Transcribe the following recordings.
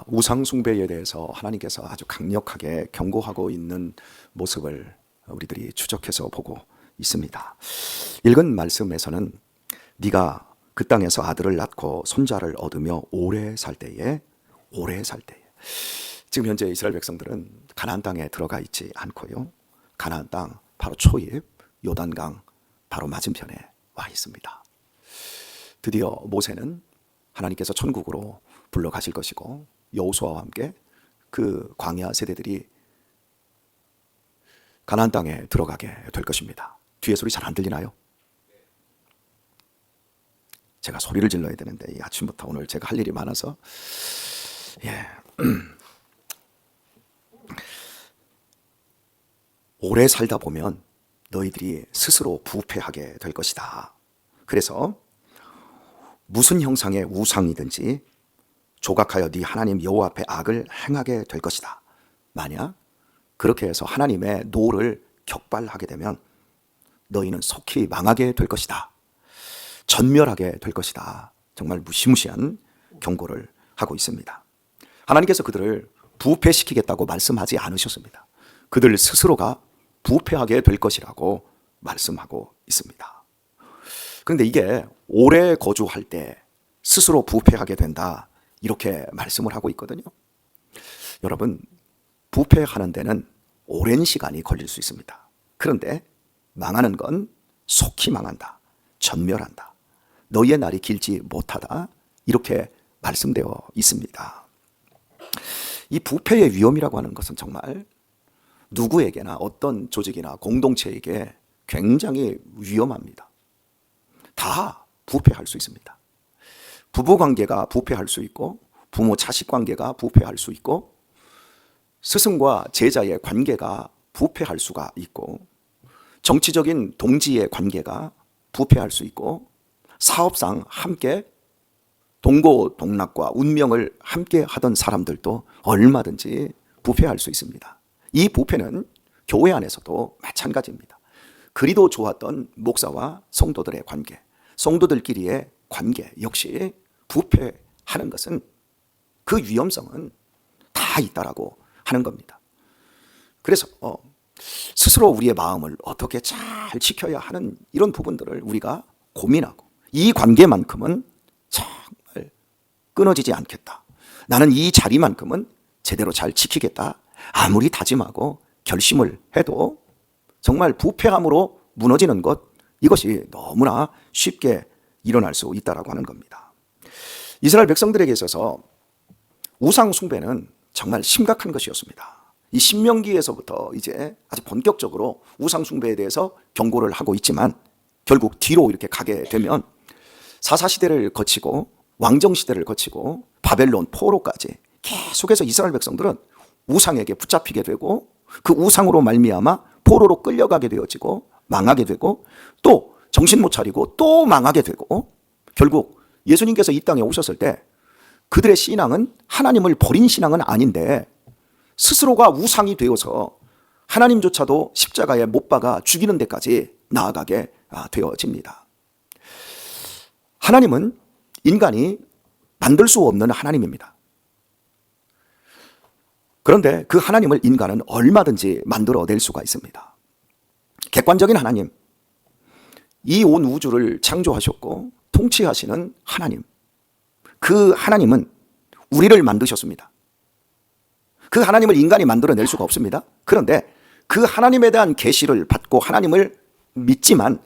우상 숭배에 대해서 하나님께서 아주 강력하게 경고하고 있는 모습을 우리들이 추적해서 보고 있습니다. 읽은 말씀에서는 네가 그 땅에서 아들을 낳고 손자를 얻으며 오래 살 때에 지금 현재 이스라엘 백성들은 가나안 땅에 들어가 있지 않고요. 가나안 땅 바로 초입 요단강 바로 맞은편에 와 있습니다. 드디어 모세는 하나님께서 천국으로 불러가실 것이고 여호수아와 함께 그 광야 세대들이 가나안 땅에 들어가게 될 것입니다. 뒤에 소리 잘 안 들리나요? 제가 소리를 질러야 되는데 이 아침부터 오늘 제가 할 일이 많아서 오래 살다 보면 너희들이 스스로 부패하게 될 것이다. 그래서 무슨 형상의 우상이든지 조각하여 네 하나님 여호와 앞에 악을 행하게 될 것이다. 만약 그렇게 해서 하나님의 노를 격발하게 되면 너희는 속히 망하게 될 것이다. 전멸하게 될 것이다. 정말 무시무시한 경고를 하고 있습니다. 하나님께서 그들을 부패시키겠다고 말씀하지 않으셨습니다. 그들 스스로가 부패하게 될 것이라고 말씀하고 있습니다. 그런데 이게 오래 거주할 때 스스로 부패하게 된다, 이렇게 말씀을 하고 있거든요. 여러분, 부패하는 데는 오랜 시간이 걸릴 수 있습니다. 그런데 망하는 건 속히 망한다, 전멸한다, 너희의 날이 길지 못하다, 이렇게 말씀되어 있습니다. 이 부패의 위험이라고 하는 것은 정말 누구에게나 어떤 조직이나 공동체에게 굉장히 위험합니다. 다 부패할 수 있습니다. 부부관계가 부패할 수 있고, 부모 자식 관계가 부패할 수 있고, 스승과 제자의 관계가 부패할 수가 있고, 정치적인 동지의 관계가 부패할 수 있고, 사업상 함께 동고동락과 운명을 함께 하던 사람들도 얼마든지 부패할 수 있습니다. 이 부패는 교회 안에서도 마찬가지입니다. 그리도 좋았던 목사와 성도들의 관계, 성도들끼리의 관계 역시 부패하는 것은 그 위험성은 다 있다라고 하는 겁니다. 그래서 스스로 우리의 마음을 어떻게 잘 지켜야 하는 이런 부분들을 우리가 고민하고, 이 관계만큼은 정말 끊어지지 않겠다, 나는 이 자리만큼은 제대로 잘 지키겠다, 아무리 다짐하고 결심을 해도 정말 부패함으로 무너지는 것, 이것이 너무나 쉽게 일어날 수 있다라고 하는 겁니다. 이스라엘 백성들에게 있어서 우상 숭배는 정말 심각한 것이었습니다. 이 신명기에서부터 이제 아주 본격적으로 우상 숭배에 대해서 경고를 하고 있지만, 결국 뒤로 이렇게 가게 되면 사사시대를 거치고 왕정시대를 거치고 바벨론 포로까지 계속해서 이스라엘 백성들은 우상에게 붙잡히게 되고, 그 우상으로 말미암아 포로로 끌려가게 되어지고 망하게 되고, 또 정신 못 차리고 또 망하게 되고, 결국 예수님께서 이 땅에 오셨을 때 그들의 신앙은 하나님을 버린 신앙은 아닌데 스스로가 우상이 되어서 하나님조차도 십자가에 못 박아 죽이는 데까지 나아가게 되어집니다. 하나님은 인간이 만들 수 없는 하나님입니다. 그런데 그 하나님을 인간은 얼마든지 만들어낼 수가 있습니다. 객관적인 하나님, 이 온 우주를 창조하셨고 통치하시는 하나님, 그 하나님은 우리를 만드셨습니다. 그 하나님을 인간이 만들어낼 수가 없습니다. 그런데 그 하나님에 대한 계시를 받고 하나님을 믿지만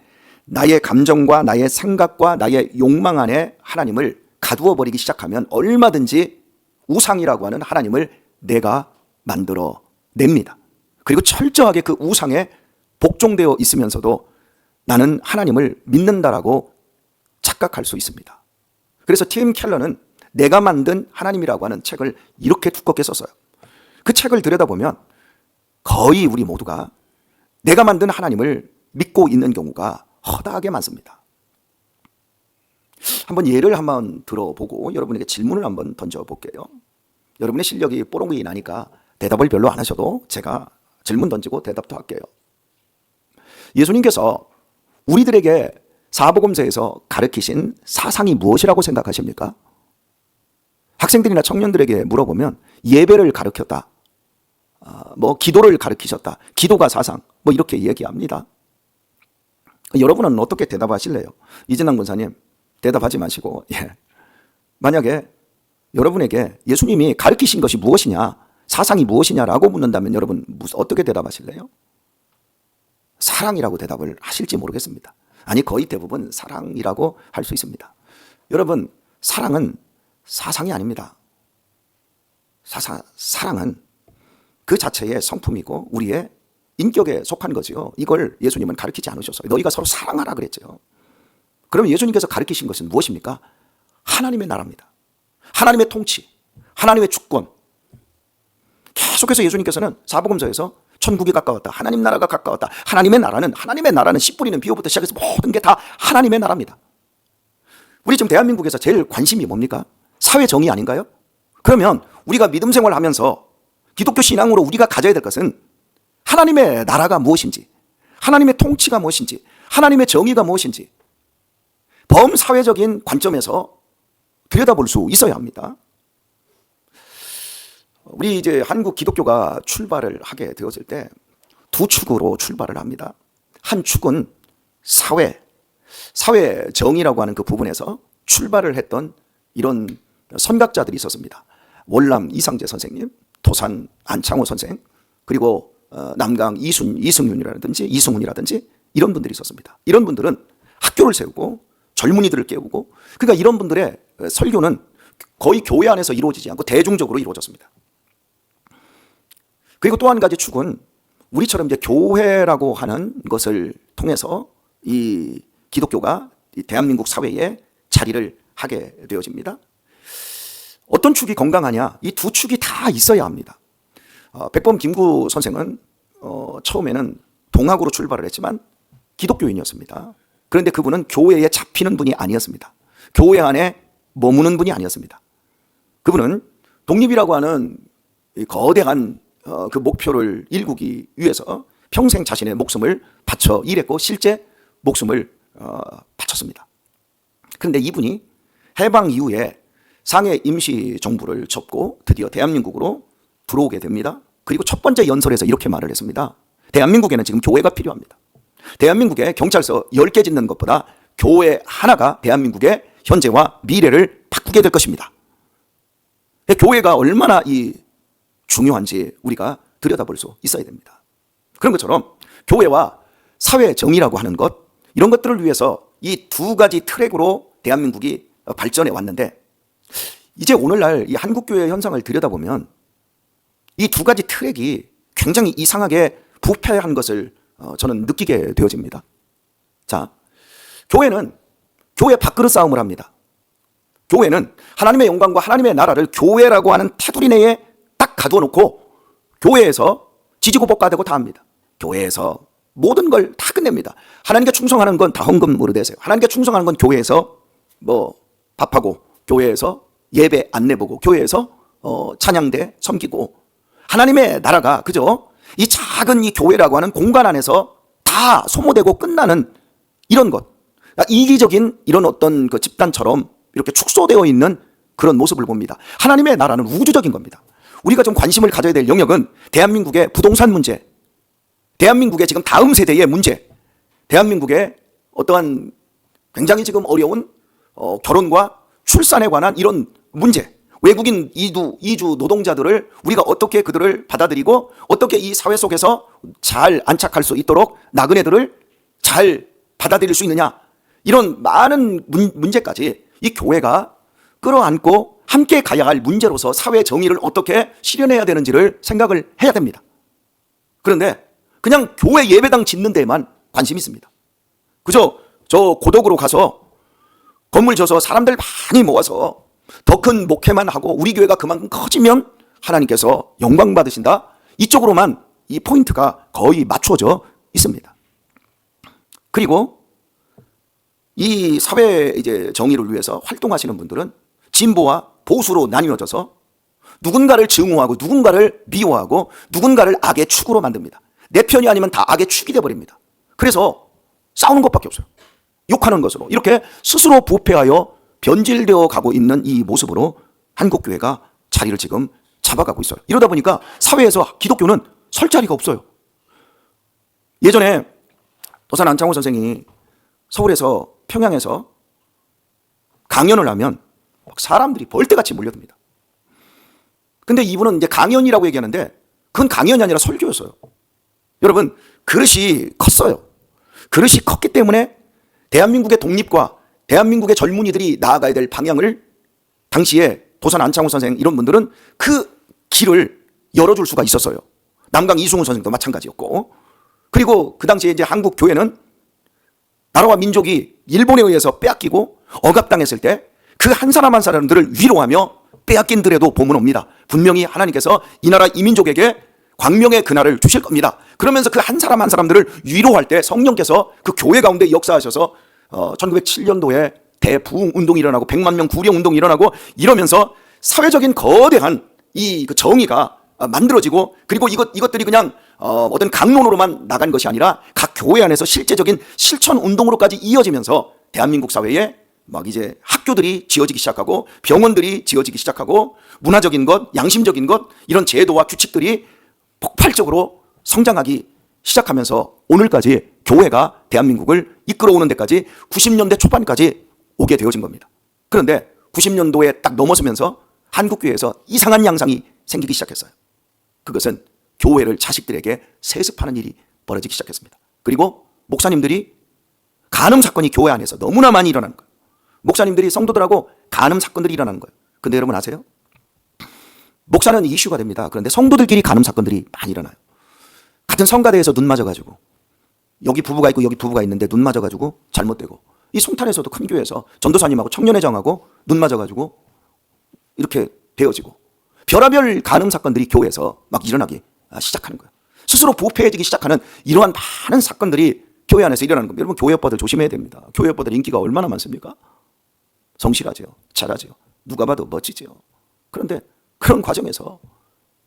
나의 감정과 나의 생각과 나의 욕망 안에 하나님을 가두어 버리기 시작하면 얼마든지 우상이라고 하는 하나님을 내가 만들어 냅니다. 그리고 철저하게 그 우상에 복종되어 있으면서도 나는 하나님을 믿는다라고 착각할 수 있습니다. 그래서 팀 켈러는 내가 만든 하나님이라고 하는 책을 이렇게 두껍게 썼어요. 그 책을 들여다보면 거의 우리 모두가 내가 만든 하나님을 믿고 있는 경우가 허다하게 많습니다. 한번 예를 한번 들어보고 여러분에게 질문을 한번 던져볼게요. 여러분의 실력이 뽀록이 나니까 대답을 별로 안 하셔도 제가 질문 던지고 대답도 할게요. 예수님께서 우리들에게 사복음서에서 가르치신 사상이 무엇이라고 생각하십니까? 학생들이나 청년들에게 물어보면 예배를 가르쳤다, 뭐 기도를 가르치셨다, 기도가 사상, 뭐 이렇게 얘기합니다. 여러분은 어떻게 대답하실래요? 이진랑 권사님, 대답하지 마시고, 만약에 여러분에게 예수님이 가르치신 것이 무엇이냐, 사상이 무엇이냐라고 묻는다면 여러분 어떻게 대답하실래요? 사랑이라고 대답을 하실지 모르겠습니다. 아니, 거의 대부분 사랑이라고 할 수 있습니다. 여러분, 사랑은 사상이 아닙니다. 사랑은 그 자체의 성품이고 우리의 인격에 속한 거지요. 이걸 예수님은 가르치지 않으셨어요. 너희가 서로 사랑하라 그랬죠. 그러면 예수님께서 가르치신 것은 무엇입니까? 하나님의 나라입니다. 하나님의 통치, 하나님의 주권. 계속해서 예수님께서는 사복음서에서 천국이 가까웠다, 하나님 나라가 가까웠다, 하나님의 나라는 씨 뿌리는 비유부터 시작해서 모든 게 다 하나님의 나라입니다. 우리 지금 대한민국에서 제일 관심이 뭡니까? 사회 정의 아닌가요? 그러면 우리가 믿음 생활하면서 기독교 신앙으로 우리가 가져야 될 것은 하나님의 나라가 무엇인지, 하나님의 통치가 무엇인지, 하나님의 정의가 무엇인지 범사회적인 관점에서 들여다볼 수 있어야 합니다. 우리 이제 한국 기독교가 출발을 하게 되었을 때 두 축으로 출발을 합니다. 한 축은 사회 정의라고 하는 그 부분에서 출발을 했던 이런 선각자들이 있었습니다. 월남 이상재 선생님, 도산 안창호 선생, 그리고 남강 이승훈이라든지 이런 분들이 있었습니다. 이런 분들은 학교를 세우고 젊은이들을 깨우고, 그러니까 이런 분들의 설교는 거의 교회 안에서 이루어지지 않고 대중적으로 이루어졌습니다. 그리고 또 한 가지 축은 우리처럼 이제 교회라고 하는 것을 통해서 이 기독교가 이 대한민국 사회에 자리를 하게 되어집니다. 어떤 축이 건강하냐? 이 두 축이 다 있어야 합니다. 백범 김구 선생은 처음에는 동학으로 출발을 했지만 기독교인이었습니다. 그런데 그분은 교회에 잡히는 분이 아니었습니다. 교회 안에 머무는 분이 아니었습니다. 그분은 독립이라고 하는 거대한 그 목표를 이루기 위해서 평생 자신의 목숨을 바쳐 일했고 실제 목숨을 바쳤습니다. 그런데 이분이 해방 이후에 상해 임시정부를 접고 드디어 대한민국으로 들어오게 됩니다. 그리고 첫 번째 연설에서 이렇게 말을 했습니다. 대한민국에는 지금 교회가 필요합니다. 대한민국에 경찰서 10개 짓는 것보다 교회 하나가 대한민국의 현재와 미래를 바꾸게 될 것입니다. 교회가 얼마나 중요한지 우리가 들여다볼 수 있어야 됩니다. 그런 것처럼 교회와 사회 정의라고 하는 것, 이런 것들을 위해서 이 두 가지 트랙으로 대한민국이 발전해 왔는데, 이제 오늘날 이 한국교회 현상을 들여다보면 이 두 가지 트랙이 굉장히 이상하게 부패한 것을 저는 느끼게 되어집니다. 자, 교회는 교회 밥그릇 싸움을 합니다. 교회는 하나님의 영광과 하나님의 나라를 교회라고 하는 테두리 내에 딱 가둬놓고 교회에서 지지고 볶아대고 다 합니다. 교회에서 모든 걸 다 끝냅니다. 하나님께 충성하는 건 다 헌금으로 되세요. 하나님께 충성하는 건 교회에서 뭐 밥하고, 교회에서 예배 안내보고, 교회에서 찬양대 섬기고, 하나님의 나라가 그저 이 작은 이 교회라고 하는 공간 안에서 다 소모되고 끝나는 이런 것, 이기적인 이런 어떤 그 집단처럼 이렇게 축소되어 있는 그런 모습을 봅니다. 하나님의 나라는 우주적인 겁니다. 우리가 좀 관심을 가져야 될 영역은 대한민국의 부동산 문제, 대한민국의 지금 다음 세대의 문제, 대한민국의 어떠한 굉장히 지금 어려운 결혼과 출산에 관한 이런 문제, 외국인 이주 노동자들을 우리가 어떻게 그들을 받아들이고 어떻게 이 사회 속에서 잘 안착할 수 있도록 나그네들을 잘 받아들일 수 있느냐, 이런 많은 문제까지 이 교회가 끌어안고 함께 가야 할 문제로서 사회 정의를 어떻게 실현해야 되는지를 생각을 해야 됩니다. 그런데 그냥 교회 예배당 짓는 데에만 관심이 있습니다. 그저 저 고덕으로 가서 건물 져서 사람들 많이 모아서 더 큰 목회만 하고 우리 교회가 그만큼 커지면 하나님께서 영광 받으신다, 이쪽으로만 이 포인트가 거의 맞춰져 있습니다. 그리고 이 사회 이제 정의를 위해서 활동하시는 분들은 진보와 보수로 나뉘어져서 누군가를 증오하고 누군가를 미워하고 누군가를 악의 축으로 만듭니다. 내 편이 아니면 다 악의 축이 되어버립니다. 그래서 싸우는 것밖에 없어요. 욕하는 것으로 이렇게 스스로 부패하여 변질되어 가고 있는 이 모습으로 한국교회가 자리를 지금 잡아가고 있어요. 이러다 보니까 사회에서 기독교는 설 자리가 없어요. 예전에 도산 안창호 선생이 서울에서 평양에서 강연을 하면 사람들이 벌떼같이 몰려듭니다. 근데 이분은 이제 강연이라고 얘기하는데 그건 강연이 아니라 설교였어요. 여러분, 그릇이 컸어요. 그릇이 컸기 때문에 대한민국의 독립과 대한민국의 젊은이들이 나아가야 될 방향을 당시에 도산 안창호 선생 이런 분들은 그 길을 열어줄 수가 있었어요. 남강 이승훈 선생도 마찬가지였고, 그리고 그 당시에 이제 한국 교회는 나라와 민족이 일본에 의해서 빼앗기고 억압당했을 때 그 한 사람 한 사람들을 위로하며 빼앗긴들에도 보면 옵니다. 분명히 하나님께서 이 나라 이 민족에게 광명의 그날을 주실 겁니다. 그러면서 그 한 사람 한 사람들을 위로할 때 성령께서 그 교회 가운데 역사하셔서 1907년도에 대부흥 운동이 일어나고 100만 명 구령 운동이 일어나고 이러면서 사회적인 거대한 이 그 정의가 만들어지고, 그리고 이것들이 그냥 어떤 강론으로만 나간 것이 아니라 각 교회 안에서 실제적인 실천 운동으로까지 이어지면서 대한민국 사회에 막 이제 학교들이 지어지기 시작하고 병원들이 지어지기 시작하고 문화적인 것, 양심적인 것, 이런 제도와 규칙들이 폭발적으로 성장하기 시작하면서 오늘까지 교회가 대한민국을 이끌어오는 데까지 90년대 초반까지 오게 되어진 겁니다. 그런데 90년도에 딱 넘어서면서 한국교회에서 이상한 양상이 생기기 시작했어요. 그것은 교회를 자식들에게 세습하는 일이 벌어지기 시작했습니다. 그리고 목사님들이 간음 사건이 교회 안에서 너무나 많이 일어나는 거예요. 목사님들이 성도들하고 간음 사건들이 일어나는 거예요. 근데 여러분 아세요? 목사는 이슈가 됩니다. 그런데 성도들끼리 간음 사건들이 많이 일어나요. 같은 성가대에서 눈 맞아가지고, 여기 부부가 있고 여기 부부가 있는데 눈 맞아가지고 잘못되고, 이 송탄에서도 큰 교회에서 전도사님하고 청년회장하고 눈 맞아가지고 이렇게 되어지고, 별하별 간음 사건들이 교회에서 막 일어나기 시작하는 거예요. 스스로 부패해지기 시작하는 이러한 많은 사건들이 교회 안에서 일어나는 겁니다. 여러분, 교회 오빠들 조심해야 됩니다. 교회 오빠들 인기가 얼마나 많습니까? 성실하죠. 잘하죠. 누가 봐도 멋지죠. 그런데 그런 과정에서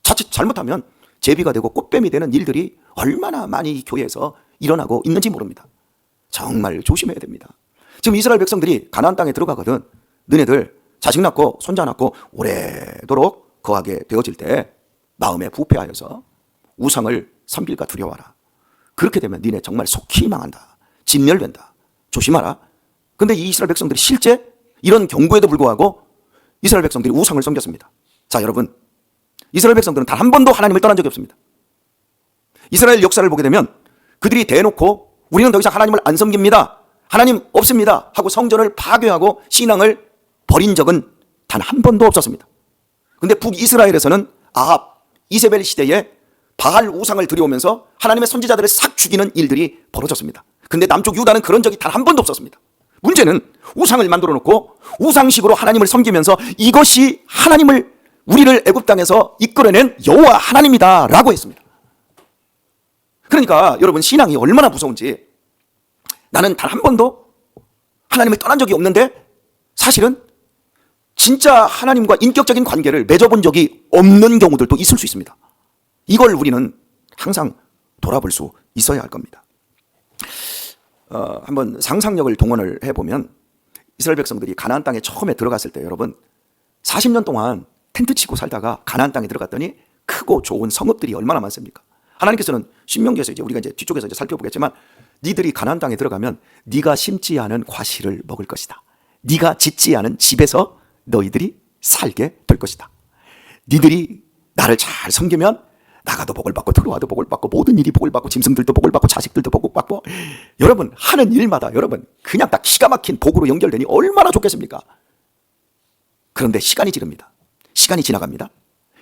자칫 잘못하면 제비가 되고 꽃뱀이 되는 일들이 얼마나 많이 교회에서 일어나고 있는지 모릅니다. 정말 조심해야 됩니다. 지금 이스라엘 백성들이 가나안 땅에 들어가거든. 너네들 자식 낳고 손자 낳고 오래도록 거하게 되어질 때 마음에 부패하여서 우상을 섬길까 두려워하라. 그렇게 되면 니네 정말 속히 망한다. 진멸된다. 조심하라. 근데 이 이스라엘 백성들이 실제 이런 경고에도 불구하고 이스라엘 백성들이 우상을 섬겼습니다. 자, 여러분, 이스라엘 백성들은 단 한 번도 하나님을 떠난 적이 없습니다. 이스라엘 역사를 보게 되면 그들이 대놓고 우리는 더 이상 하나님을 안 섬깁니다, 하나님 없습니다 하고 성전을 파괴하고 신앙을 버린 적은 단 한 번도 없었습니다. 그런데 북이스라엘에서는 아합, 이세벨 시대에 바알 우상을 들여오면서 하나님의 선지자들을 싹 죽이는 일들이 벌어졌습니다. 그런데 남쪽 유다는 그런 적이 단 한 번도 없었습니다. 문제는 우상을 만들어 놓고 우상식으로 하나님을 섬기면서 이것이 하나님을, 우리를 애굽 땅에서 이끌어낸 여호와 하나님이다 라고 했습니다. 그러니까 여러분, 신앙이 얼마나 무서운지, 나는 단 한 번도 하나님을 떠난 적이 없는데 사실은 진짜 하나님과 인격적인 관계를 맺어본 적이 없는 경우들도 있을 수 있습니다. 이걸 우리는 항상 돌아볼 수 있어야 할 겁니다. 한번 상상력을 동원을 해보면 이스라엘 백성들이 가나안 땅에 처음에 들어갔을 때, 여러분 40년 동안 텐트 치고 살다가 가나안 땅에 들어갔더니 크고 좋은 성읍들이 얼마나 많습니까? 하나님께서는 신명기에서 이제 우리가 이제 뒤쪽에서 이제 살펴보겠지만, 니들이 가나안 땅에 들어가면 네가 심지 않은 과실을 먹을 것이다. 네가 짓지 않은 집에서 너희들이 살게 될 것이다. 니들이 나를 잘 섬기면 나가도 복을 받고 들어와도 복을 받고 모든 일이 복을 받고 짐승들도 복을 받고 자식들도 복을 받고, 여러분 하는 일마다 여러분 그냥 다 기가 막힌 복으로 연결되니 얼마나 좋겠습니까? 그런데 시간이 지릅니다. 시간이 지나갑니다.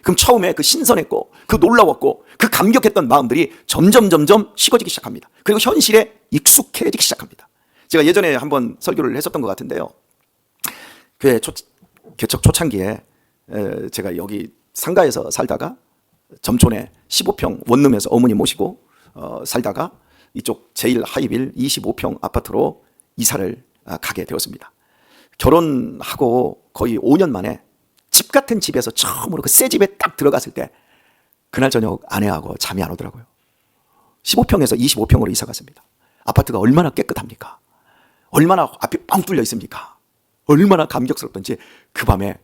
그럼 처음에 그 신선했고 그 놀라웠고 그 감격했던 마음들이 점점 식어지기 시작합니다. 그리고 현실에 익숙해지기 시작합니다. 제가 예전에 한번 설교를 했었던 것 같은데요, 교회 개척 초창기에 제가 여기 상가에서 살다가 점촌에 15평 원룸에서 어머니 모시고 살다가 이쪽 제일 하이빌 25평 아파트로 이사를 가게 되었습니다. 결혼하고 거의 5년 만에 집 같은 집에서 처음으로 그 새 집에 딱 들어갔을 때 그날 저녁 아내하고 잠이 안 오더라고요. 15평에서 25평으로 이사 갔습니다. 아파트가 얼마나 깨끗합니까? 얼마나 앞이 뻥 뚫려 있습니까? 얼마나 감격스럽던지 그 밤에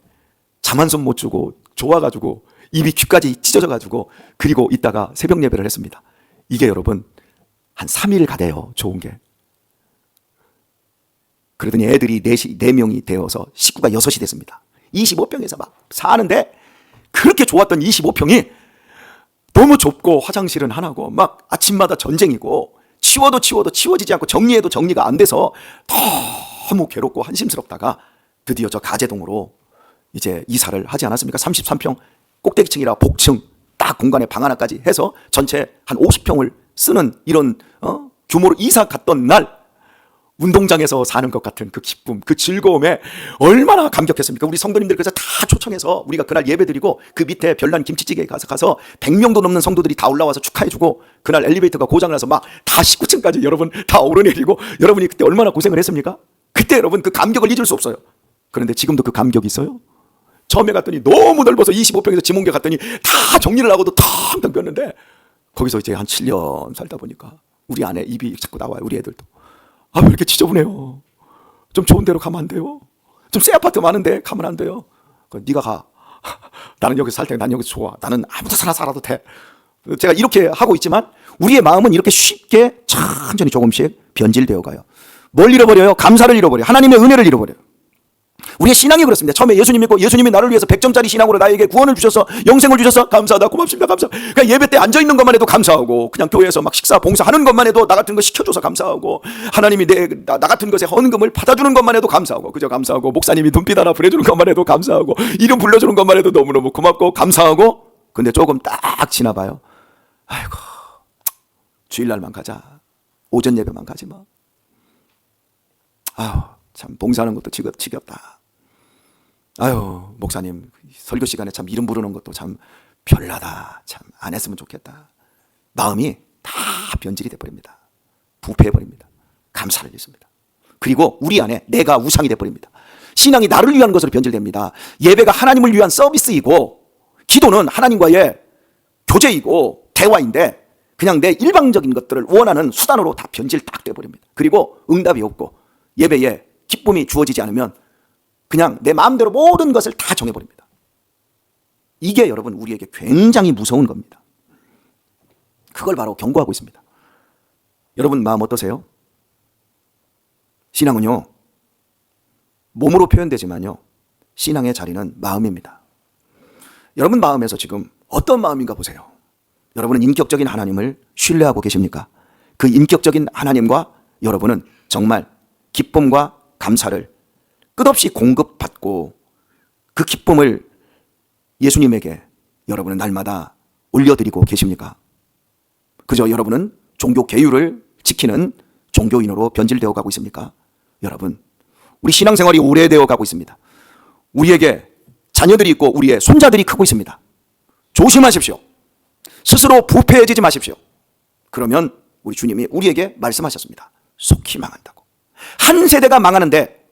잠 한숨 못 주고 좋아가지고 입이 귀까지 찢어져가지고 그리고 있다가 새벽 예배를 했습니다. 이게 여러분 한 3일 가대요. 좋은 게. 그러더니 애들이 4명이 되어서 식구가 6이 됐습니다. 25평에서 막 사는데 그렇게 좋았던 25평이 너무 좁고 화장실은 하나고 막 아침마다 전쟁이고 치워도 치워지지 않고 정리해도 정리가 안 돼서 너무 괴롭고 한심스럽다가 드디어 저 가재동으로 이제 이사를 하지 않았습니까? 33평 꼭대기층이라 복층 딱 공간에 방 하나까지 해서 전체 한 50평을 쓰는 이런 규모로 이사 갔던 날 운동장에서 사는 것 같은 그 기쁨, 그 즐거움에 얼마나 감격했습니까? 우리 성도님들 그래서 다 초청해서 우리가 그날 예배드리고 그 밑에 별난 김치찌개에 가서 100명도 넘는 성도들이 다 올라와서 축하해주고 그날 엘리베이터가 고장나서 막 다 19층까지 여러분 다 오르내리고 여러분이 그때 얼마나 고생을 했습니까? 그때 여러분 그 감격을 잊을 수 없어요. 그런데 지금도 그 감격이 있어요? 처음에 갔더니 너무 넓어서 25평에서 짐 옮겨 갔더니 다 정리를 하고도 텅텅 비었는데 거기서 이제 한 7년 살다 보니까 우리 아내 입이 자꾸 나와요. 우리 애들도. 아, 왜 이렇게 지저분해요? 좀 좋은 데로 가면 안 돼요? 좀 새 아파트 많은데 가면 안 돼요? 네가 가. 나는 여기서 살 테니까 난 여기서 좋아. 나는 아무 데서나 살아도 돼. 제가 이렇게 하고 있지만 우리의 마음은 이렇게 쉽게 천천히 조금씩 변질되어 가요. 뭘 잃어버려요? 감사를 잃어버려요. 하나님의 은혜를 잃어버려요. 우리의 신앙이 그렇습니다. 처음에 예수님 믿고 예수님이 나를 위해서 100점짜리 신앙으로 나에게 구원을 주셔서 영생을 주셔서 감사하다 고맙습니다 감사. 그냥 예배 때 앉아있는 것만 해도 감사하고 그냥 교회에서 막 식사 봉사하는 것만 해도 나 같은 거 시켜줘서 감사하고 하나님이 나 같은 것에 헌금을 받아주는 것만 해도 감사하고 그저 감사하고 목사님이 눈빛 하나 보내주는 것만 해도 감사하고 이름 불러주는 것만 해도 너무너무 고맙고 감사하고 근데 조금 딱 지나봐요. 아이고 주일날만 가자. 오전 예배만 가지 뭐. 아유 참 봉사하는 것도 지겹다. 아유 목사님 설교 시간에 참 이름 부르는 것도 참 별나다. 참 안 했으면 좋겠다. 마음이 다 변질이 돼버립니다. 부패해버립니다. 감사를 잃습니다. 그리고 우리 안에 내가 우상이 돼버립니다. 신앙이 나를 위한 것으로 변질됩니다. 예배가 하나님을 위한 서비스이고 기도는 하나님과의 교제이고 대화인데 그냥 내 일방적인 것들을 원하는 수단으로 다 변질 딱 돼버립니다. 그리고 응답이 없고 예배에 기쁨이 주어지지 않으면 그냥 내 마음대로 모든 것을 다 정해버립니다. 이게 여러분 우리에게 굉장히 무서운 겁니다. 그걸 바로 경고하고 있습니다. 여러분 마음 어떠세요? 신앙은요 몸으로 표현되지만요 신앙의 자리는 마음입니다. 여러분 마음에서 지금 어떤 마음인가 보세요. 여러분은 인격적인 하나님을 신뢰하고 계십니까? 그 인격적인 하나님과 여러분은 정말 기쁨과 감사를 끝없이 공급받고 그 기쁨을 예수님에게 여러분은 날마다 올려드리고 계십니까? 그저 여러분은 종교 계율을 지키는 종교인으로 변질되어 가고 있습니까? 여러분 우리 신앙생활이 오래되어 가고 있습니다. 우리에게 자녀들이 있고 우리의 손자들이 크고 있습니다. 조심하십시오. 스스로 부패해지지 마십시오. 그러면 우리 주님이 우리에게 말씀하셨습니다. 속히 망한다고. 한 세대가 망하는데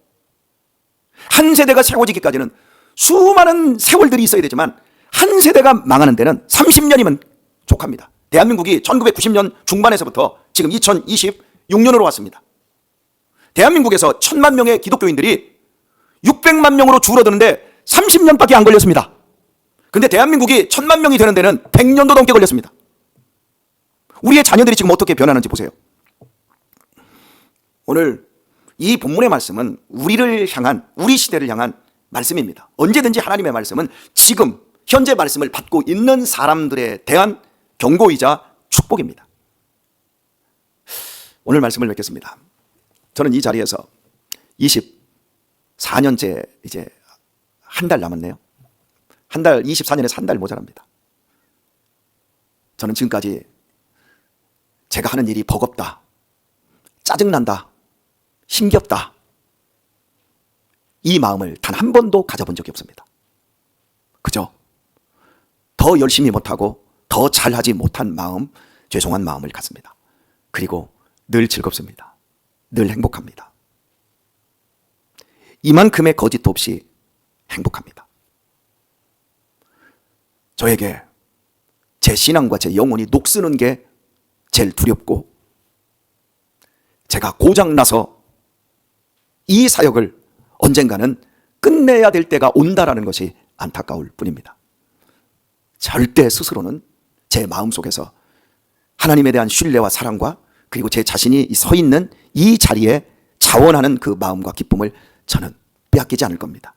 한 세대가 세워지기까지는 수많은 세월들이 있어야 되지만 한 세대가 망하는 데는 30년이면 족합니다. 대한민국이 1990년 중반에서부터 지금 2026년으로 왔습니다. 대한민국에서 1000만 명의 기독교인들이 600만 명으로 줄어드는데 30년밖에 안 걸렸습니다. 근데 대한민국이 1000만 명이 되는 데는 100년도 넘게 걸렸습니다. 우리의 자녀들이 지금 어떻게 변하는지 보세요. 오늘 이 본문의 말씀은 우리를 향한, 우리 시대를 향한 말씀입니다. 언제든지 하나님의 말씀은 지금 현재 말씀을 받고 있는 사람들에 대한 경고이자 축복입니다. 오늘 말씀을 맺겠습니다. 저는 이 자리에서 24년째 이제 한 달 남았네요. 한 달, 24년에서 한 달 모자랍니다. 저는 지금까지 제가 하는 일이 버겁다, 짜증난다, 힘겹다, 이 마음을 단 한 번도 가져본 적이 없습니다. 그저 더 열심히 못하고 더 잘하지 못한 마음, 죄송한 마음을 갖습니다. 그리고 늘 즐겁습니다. 늘 행복합니다. 이만큼의 거짓도 없이 행복합니다. 저에게 제 신앙과 제 영혼이 녹쓰는 게 제일 두렵고, 제가 고장나서 이 사역을 언젠가는 끝내야 될 때가 온다라는 것이 안타까울 뿐입니다. 절대 스스로는 제 마음속에서 하나님에 대한 신뢰와 사랑과 그리고 제 자신이 서 있는 이 자리에 자원하는 그 마음과 기쁨을 저는 빼앗기지 않을 겁니다.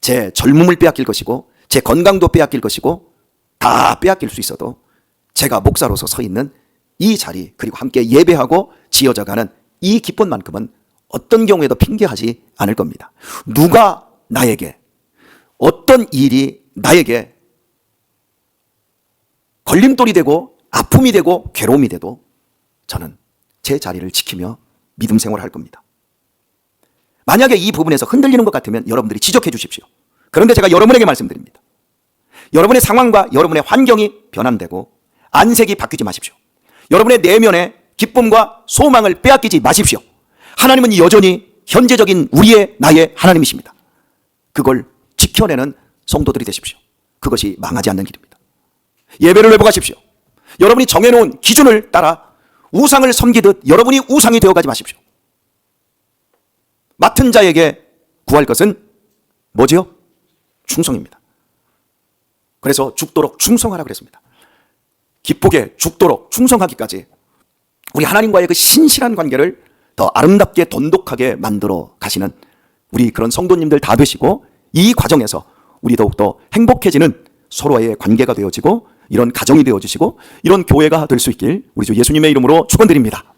제 젊음을 빼앗길 것이고 제 건강도 빼앗길 것이고 다 빼앗길 수 있어도 제가 목사로서 서 있는 이 자리 그리고 함께 예배하고 지어져가는 이 기쁨만큼은 어떤 경우에도 핑계하지 않을 겁니다. 누가 나에게 어떤 일이 나에게 걸림돌이 되고 아픔이 되고 괴로움이 돼도 저는 제 자리를 지키며 믿음 생활을 할 겁니다. 만약에 이 부분에서 흔들리는 것 같으면 여러분들이 지적해 주십시오. 그런데 제가 여러분에게 말씀드립니다. 여러분의 상황과 여러분의 환경이 변환되고 안색이 바뀌지 마십시오. 여러분의 내면의 기쁨과 소망을 빼앗기지 마십시오. 하나님은 여전히 현재적인 우리의 나의 하나님이십니다. 그걸 지켜내는 성도들이 되십시오. 그것이 망하지 않는 길입니다. 예배를 회복하십시오. 여러분이 정해놓은 기준을 따라 우상을 섬기듯 여러분이 우상이 되어가지 마십시오. 맡은 자에게 구할 것은 뭐지요? 충성입니다. 그래서 죽도록 충성하라 그랬습니다. 기쁘게 죽도록 충성하기까지 우리 하나님과의 그 신실한 관계를 더 아름답게 돈독하게 만들어 가시는 우리 그런 성도님들 다 되시고 이 과정에서 우리 더욱더 행복해지는 서로의 관계가 되어지고 이런 가정이 되어지시고 이런 교회가 될 수 있길 우리 주 예수님의 이름으로 축원드립니다.